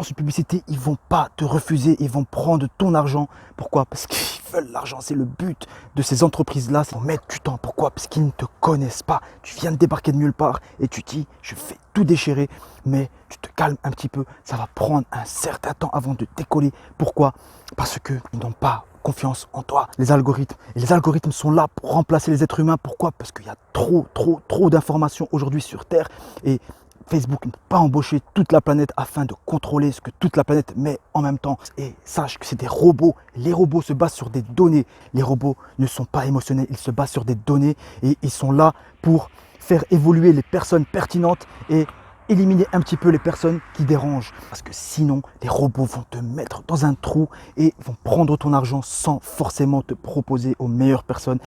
lances une publicité, ils vont pas te refuser, ils vont prendre ton argent. Pourquoi? Parce qu'ils veulent l'argent, c'est le but de ces entreprises-là, c'est de mettre du temps. Pourquoi? Parce qu'ils ne te connaissent pas. Tu viens de débarquer de nulle part et tu dis, je vais tout déchirer, mais tu te calmes un petit peu, ça va prendre un certain temps avant de décoller. Pourquoi? Parce qu'ils n'ont pas confiance en toi. Les algorithmes sont là pour remplacer les êtres humains. Pourquoi? Parce qu'il y a trop d'informations aujourd'hui sur Terre et Facebook ne peut pas embaucher toute la planète afin de contrôler ce que toute la planète met en même temps. Et sache que c'est des robots. Les robots se basent sur des données. Les robots ne sont pas émotionnels, ils se basent sur des données et ils sont là pour faire évoluer les personnes pertinentes et éliminer un petit peu les personnes qui dérangent. Parce que sinon, les robots vont te mettre dans un trou et vont prendre ton argent sans forcément te proposer aux meilleures personnes.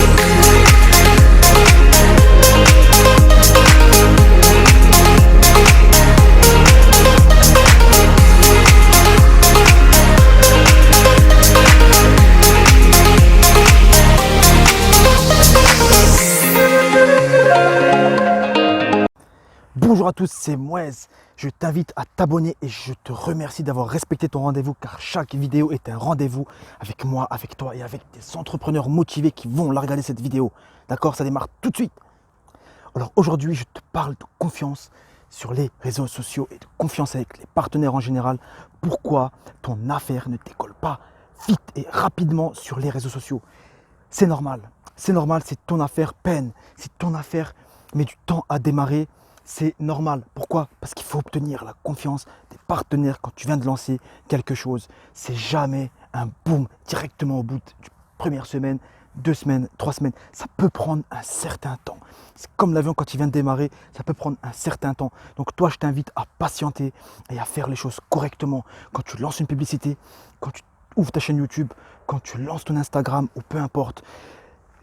Bonjour à tous, c'est Mouez. Je t'invite à t'abonner et je te remercie d'avoir respecté ton rendez-vous car chaque vidéo est un rendez-vous avec moi, avec toi et avec des entrepreneurs motivés qui vont la regarder cette vidéo. D'accord? Ça démarre tout de suite. Alors aujourd'hui, je te parle de confiance sur les réseaux sociaux et de confiance avec les partenaires en général. Pourquoi ton affaire ne décolle pas vite et rapidement sur les réseaux sociaux? C'est normal, c'est ton affaire peine, si ton affaire met du temps à démarrer, c'est normal. Pourquoi? Parce qu'il faut obtenir la confiance des partenaires quand tu viens de lancer quelque chose. C'est jamais un boom directement au bout d'une première semaine, 2 semaines, 3 semaines. Ça peut prendre un certain temps. C'est comme l'avion quand il vient de démarrer, ça peut prendre un certain temps. Donc toi, je t'invite à patienter et à faire les choses correctement. Quand tu lances une publicité, quand tu ouvres ta chaîne YouTube, quand tu lances ton Instagram ou peu importe,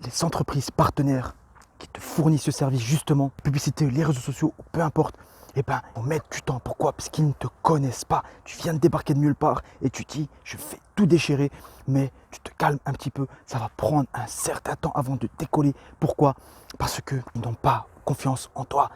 les entreprises partenaires qui te fournissent ce service justement, publicité, les réseaux sociaux ou peu importe, eh ben, on met du temps. Pourquoi? Parce qu'ils ne te connaissent pas. Tu viens de débarquer de nulle part et tu dis, je vais tout déchirer, mais tu te calmes un petit peu. Ça va prendre un certain temps avant de décoller. Pourquoi? Parce qu'ils n'ont pas confiance en toi.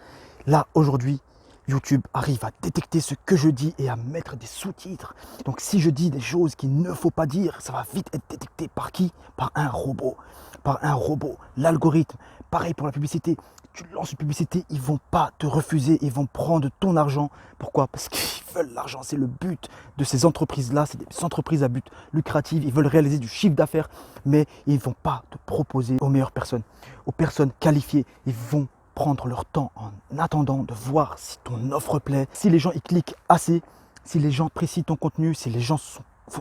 Là, aujourd'hui, YouTube arrive à détecter ce que je dis et à mettre des sous-titres. Donc si je dis des choses qu'il ne faut pas dire, ça va vite être détecté par qui? Par un robot. Par un robot. L'algorithme, pareil pour la publicité. Tu lances une publicité, ils ne vont pas te refuser, ils vont prendre ton argent. Pourquoi? Parce qu'ils veulent l'argent, c'est le but de ces entreprises-là. C'est des entreprises à but lucratif, ils veulent réaliser du chiffre d'affaires, mais ils ne vont pas te proposer aux meilleures personnes, aux personnes qualifiées. Ils vont prendre leur temps en attendant de voir si ton offre plaît, si les gens y cliquent assez, si les gens apprécient ton contenu, si les gens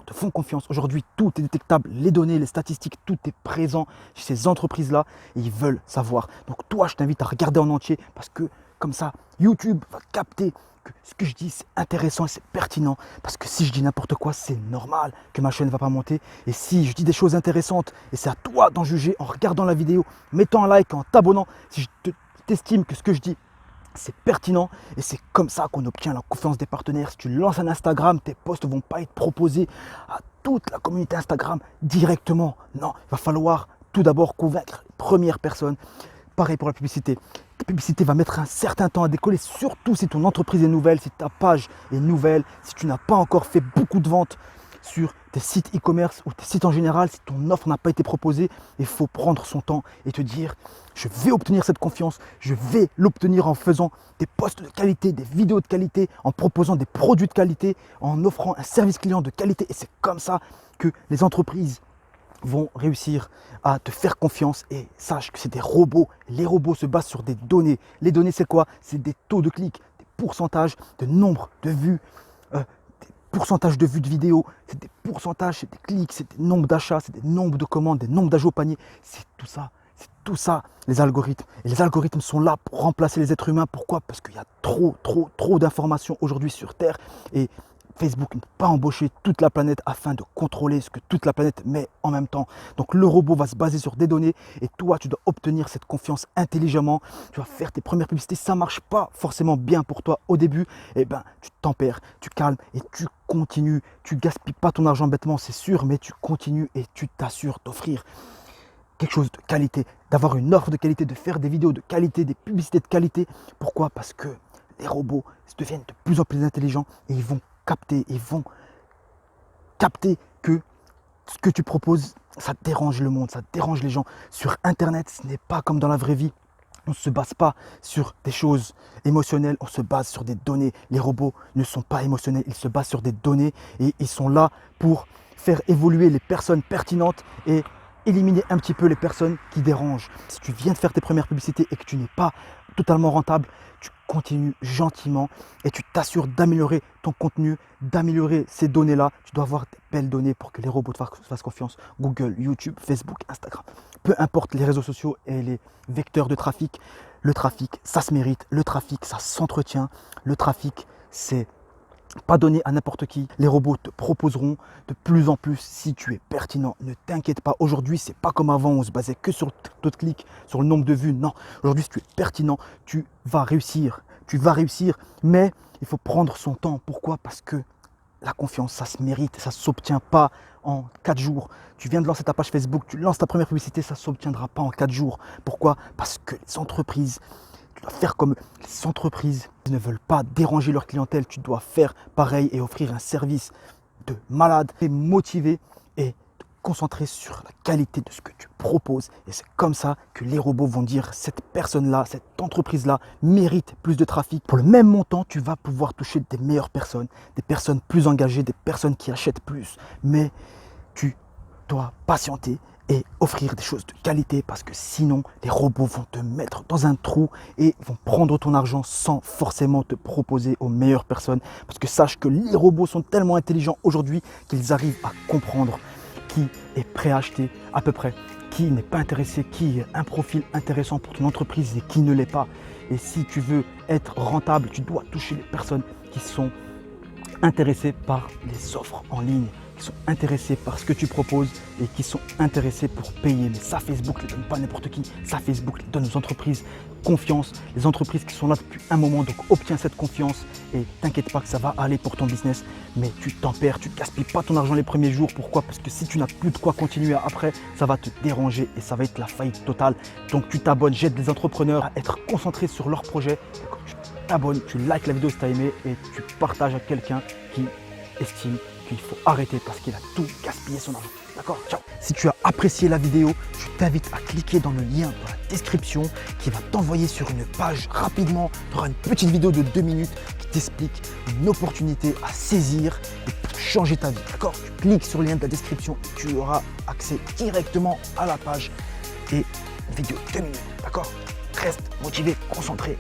te font confiance. Aujourd'hui, tout est détectable, les données, les statistiques, tout est présent chez ces entreprises-là et ils veulent savoir. Donc toi, je t'invite à regarder en entier parce que comme ça, YouTube va capter que ce que je dis, c'est intéressant et c'est pertinent. Parce que si je dis n'importe quoi, c'est normal que ma chaîne ne va pas monter. Et si je dis des choses intéressantes, et c'est à toi d'en juger en regardant la vidéo, mettant un like, en t'abonnant, si je t'estime que ce que je dis, c'est pertinent et c'est comme ça qu'on obtient la confiance des partenaires. Si tu lances un Instagram, tes posts ne vont pas être proposés à toute la communauté Instagram directement. Non, il va falloir tout d'abord convaincre les premières personnes. Pareil pour la publicité. La publicité va mettre un certain temps à décoller, surtout si ton entreprise est nouvelle, si ta page est nouvelle, si tu n'as pas encore fait beaucoup de ventes sur tes sites e-commerce ou tes sites en général, si ton offre n'a pas été proposée, il faut prendre son temps et te dire je vais obtenir cette confiance, je vais l'obtenir en faisant des posts de qualité, des vidéos de qualité, en proposant des produits de qualité, en offrant un service client de qualité et c'est comme ça que les entreprises vont réussir à te faire confiance et sache que c'est des robots. Les robots se basent sur des données. Les données c'est quoi? C'est des taux de clics, des pourcentages, de nombre de vues, pourcentage de vues de vidéos, c'est des pourcentages, c'est des clics, c'est des nombres d'achats, c'est des nombres de commandes, des nombres d'ajouts au panier, c'est tout ça les algorithmes. Et les algorithmes sont là pour remplacer les êtres humains. Pourquoi? Parce qu'il y a trop d'informations aujourd'hui sur Terre et Facebook ne peut pas embaucher toute la planète afin de contrôler ce que toute la planète met en même temps. Donc le robot va se baser sur des données et toi tu dois obtenir cette confiance intelligemment. Tu vas faire tes premières publicités, ça ne marche pas forcément bien pour toi au début, et ben tu tempères, tu calmes et tu continues. Tu gaspilles pas ton argent bêtement, c'est sûr, mais tu continues et tu t'assures d'offrir quelque chose de qualité, d'avoir une offre de qualité, de faire des vidéos de qualité, des publicités de qualité. Pourquoi? Parce que les robots deviennent de plus en plus intelligents et ils vont capter, que ce que tu proposes, ça dérange le monde, ça dérange les gens. Sur Internet, ce n'est pas comme dans la vraie vie. On ne se base pas sur des choses émotionnelles, on se base sur des données. Les robots ne sont pas émotionnels, ils se basent sur des données et ils sont là pour faire évoluer les personnes pertinentes et éliminer un petit peu les personnes qui dérangent. Si tu viens de faire tes premières publicités et que tu n'es pas totalement rentable, tu continues gentiment et tu t'assures d'améliorer ton contenu, d'améliorer ces données-là. Tu dois avoir des belles données pour que les robots te fassent confiance. Google, YouTube, Facebook, Instagram, peu importe les réseaux sociaux et les vecteurs de trafic, le trafic, ça se mérite. Le trafic, ça s'entretient. Le trafic, c'est pas donné à n'importe qui. Les robots te proposeront de plus en plus si tu es pertinent. Ne t'inquiète pas. Aujourd'hui, c'est pas comme avant. On se basait que sur le taux de clic, sur le nombre de vues. Non. Aujourd'hui, si tu es pertinent, tu vas réussir. Tu vas réussir. Mais il faut prendre son temps. Pourquoi? Parce que la confiance, ça se mérite. Ça ne s'obtient pas en 4 jours. Tu viens de lancer ta page Facebook, tu lances ta première publicité, ça ne s'obtiendra pas en 4 jours. Pourquoi? Parce que les entreprises, tu dois faire comme les entreprises ne veulent pas déranger leur clientèle. Tu dois faire pareil et offrir un service de malade, et motiver et te concentrer sur la qualité de ce que tu proposes. Et c'est comme ça que les robots vont dire cette personne-là, cette entreprise-là mérite plus de trafic. Pour le même montant, tu vas pouvoir toucher des meilleures personnes, des personnes plus engagées, des personnes qui achètent plus. Mais tu dois patienter et offrir des choses de qualité parce que sinon les robots vont te mettre dans un trou et vont prendre ton argent sans forcément te proposer aux meilleures personnes. Parce que sache que les robots sont tellement intelligents aujourd'hui qu'ils arrivent à comprendre qui est prêt à acheter à peu près, qui n'est pas intéressé, qui est un profil intéressant pour ton entreprise et qui ne l'est pas. Et si tu veux être rentable, tu dois toucher les personnes qui sont intéressées par les offres en ligne, qui sont intéressés par ce que tu proposes et qui sont intéressés pour payer. Mais ça, Facebook ne les donne pas à n'importe qui. Ça, Facebook les donne aux entreprises confiance, les entreprises qui sont là depuis un moment. Donc, obtiens cette confiance et t'inquiète pas que ça va aller pour ton business. Mais tu t'en perds, tu ne gaspilles pas ton argent les premiers jours. Pourquoi? Parce que si tu n'as plus de quoi continuer après, ça va te déranger et ça va être la faillite totale. Donc, tu t'abonnes. J'aide des entrepreneurs à être concentrés sur leur projet. Et quand tu t'abonnes, tu likes la vidéo si tu as aimé et tu partages à quelqu'un qui estime qu'il faut arrêter parce qu'il a tout gaspillé son argent. D'accord? Ciao. Si tu as apprécié la vidéo, je t'invite à cliquer dans le lien dans la description qui va t'envoyer sur une page rapidement. Tu auras une petite vidéo de 2 minutes qui t'explique une opportunité à saisir et pour changer ta vie. D'accord? Tu cliques sur le lien de la description et tu auras accès directement à la page et une vidéo de 2 minutes. D'accord? Reste motivé, concentré.